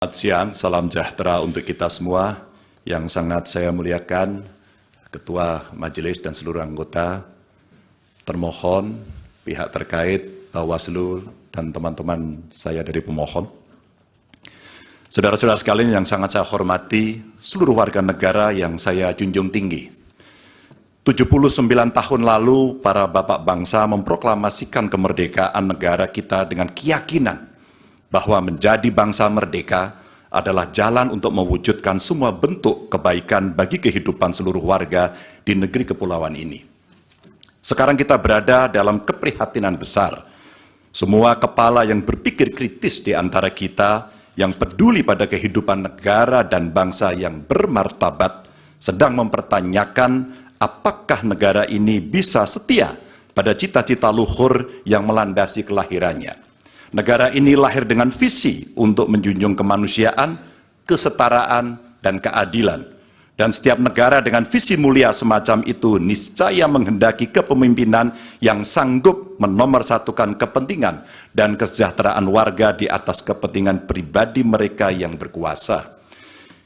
Selamat siang, salam sejahtera untuk kita semua. Yang sangat saya muliakan, Ketua Majelis dan seluruh anggota, termohon, pihak terkait, Bawaslu, dan teman-teman saya dari pemohon. Saudara-saudara sekalian yang sangat saya hormati, seluruh warga negara yang saya junjung tinggi. 79 tahun lalu, para bapak bangsa memproklamasikan kemerdekaan negara kita dengan keyakinan bahwa menjadi bangsa merdeka adalah jalan untuk mewujudkan semua bentuk kebaikan bagi kehidupan seluruh warga di negeri kepulauan ini. Sekarang kita berada dalam keprihatinan besar. Semua kepala yang berpikir kritis di antara kita, yang peduli pada kehidupan negara dan bangsa yang bermartabat, sedang mempertanyakan apakah negara ini bisa setia pada cita-cita luhur yang melandasi kelahirannya. Negara ini lahir dengan visi untuk menjunjung kemanusiaan, kesetaraan, dan keadilan. Dan setiap negara dengan visi mulia semacam itu niscaya menghendaki kepemimpinan yang sanggup menomorsatukan kepentingan dan kesejahteraan warga di atas kepentingan pribadi mereka yang berkuasa.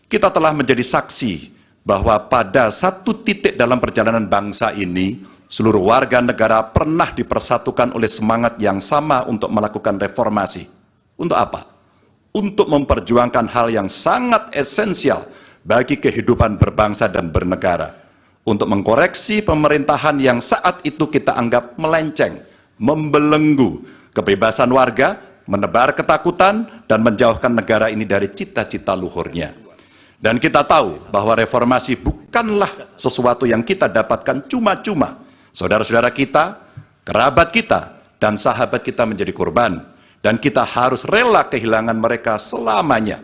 Kita telah menjadi saksi bahwa pada satu titik dalam perjalanan bangsa ini, seluruh warga negara pernah dipersatukan oleh semangat yang sama untuk melakukan reformasi. Untuk apa? Untuk memperjuangkan hal yang sangat esensial bagi kehidupan berbangsa dan bernegara. Untuk mengkoreksi pemerintahan yang saat itu kita anggap melenceng, membelenggu kebebasan warga, menebar ketakutan, dan menjauhkan negara ini dari cita-cita luhurnya. Dan kita tahu bahwa reformasi bukanlah sesuatu yang kita dapatkan cuma-cuma. Saudara-saudara kita, kerabat kita, dan sahabat kita menjadi korban. Dan kita harus rela kehilangan mereka selamanya.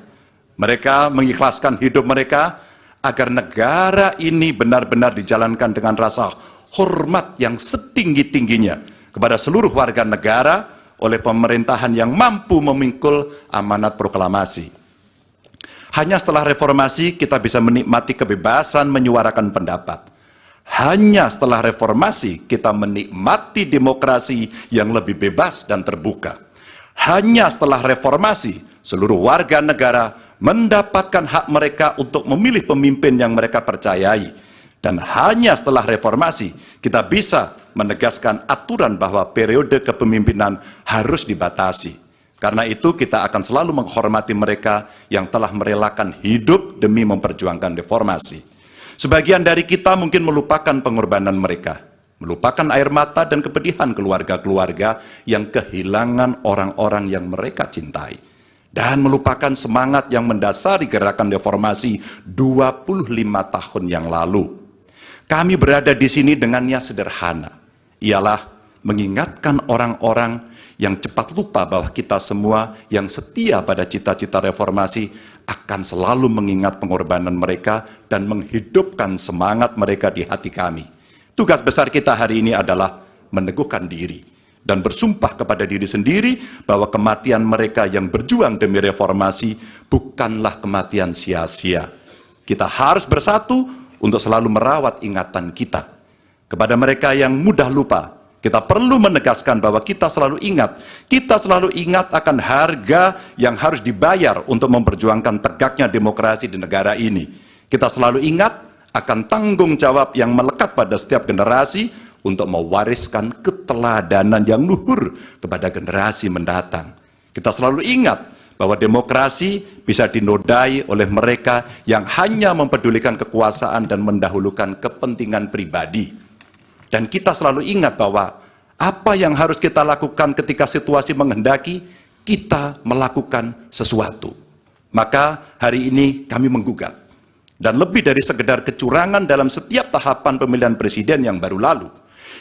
Mereka mengikhlaskan hidup mereka agar negara ini benar-benar dijalankan dengan rasa hormat yang setinggi-tingginya kepada seluruh warga negara oleh pemerintahan yang mampu memikul amanat proklamasi. Hanya setelah reformasi kita bisa menikmati kebebasan menyuarakan pendapat. Hanya setelah reformasi kita menikmati demokrasi yang lebih bebas dan terbuka. Hanya setelah reformasi seluruh warga negara mendapatkan hak mereka untuk memilih pemimpin yang mereka percayai. Dan hanya setelah reformasi kita bisa menegaskan aturan bahwa periode kepemimpinan harus dibatasi. Karena itu kita akan selalu menghormati mereka yang telah merelakan hidup demi memperjuangkan reformasi. Sebagian dari kita mungkin melupakan pengorbanan mereka, melupakan air mata dan kepedihan keluarga-keluarga yang kehilangan orang-orang yang mereka cintai, dan melupakan semangat yang mendasari gerakan reformasi 25 tahun yang lalu. Kami berada di sini dengan niat sederhana, ialah mengingatkan orang-orang yang cepat lupa bahwa kita semua yang setia pada cita-cita reformasi akan selalu mengingat pengorbanan mereka dan menghidupkan semangat mereka di hati kami. Tugas besar kita hari ini adalah meneguhkan diri dan bersumpah kepada diri sendiri bahwa kematian mereka yang berjuang demi reformasi bukanlah kematian sia-sia. Kita harus bersatu untuk selalu merawat ingatan kita. Kepada mereka yang mudah lupa, kita perlu menegaskan bahwa kita selalu ingat akan harga yang harus dibayar untuk memperjuangkan tegaknya demokrasi di negara ini. Kita selalu ingat akan tanggung jawab yang melekat pada setiap generasi untuk mewariskan keteladanan yang luhur kepada generasi mendatang. Kita selalu ingat bahwa demokrasi bisa dinodai oleh mereka yang hanya mempedulikan kekuasaan dan mendahulukan kepentingan pribadi. Dan kita selalu ingat bahwa apa yang harus kita lakukan ketika situasi menghendaki, kita melakukan sesuatu. Maka hari ini kami menggugat. Dan lebih dari sekedar kecurangan dalam setiap tahapan pemilihan presiden yang baru lalu.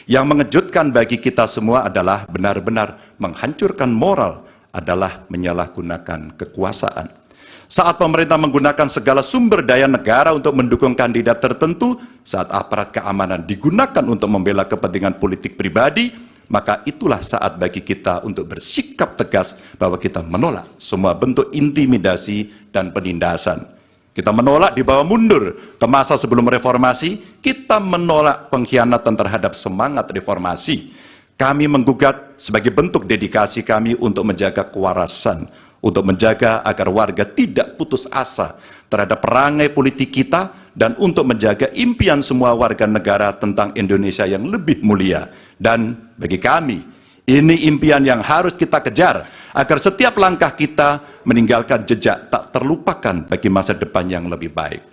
Yang mengejutkan bagi kita semua adalah benar-benar menghancurkan moral, adalah menyalahgunakan kekuasaan. Saat pemerintah menggunakan segala sumber daya negara untuk mendukung kandidat tertentu, saat aparat keamanan digunakan untuk membela kepentingan politik pribadi, maka itulah saat bagi kita untuk bersikap tegas bahwa kita menolak semua bentuk intimidasi dan penindasan. Kita menolak dibawa mundur ke masa sebelum reformasi, kita menolak pengkhianatan terhadap semangat reformasi. Kami menggugat sebagai bentuk dedikasi kami untuk menjaga kewarasan, untuk menjaga agar warga tidak putus asa terhadap perangai politik kita dan untuk menjaga impian semua warga negara tentang Indonesia yang lebih mulia. Dan bagi kami, ini impian yang harus kita kejar agar setiap langkah kita meninggalkan jejak tak terlupakan bagi masa depan yang lebih baik.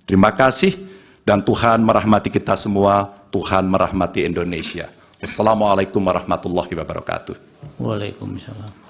Terima kasih dan Tuhan merahmati kita semua, Tuhan merahmati Indonesia. Wassalamualaikum warahmatullahi wabarakatuh. Waalaikumsalam.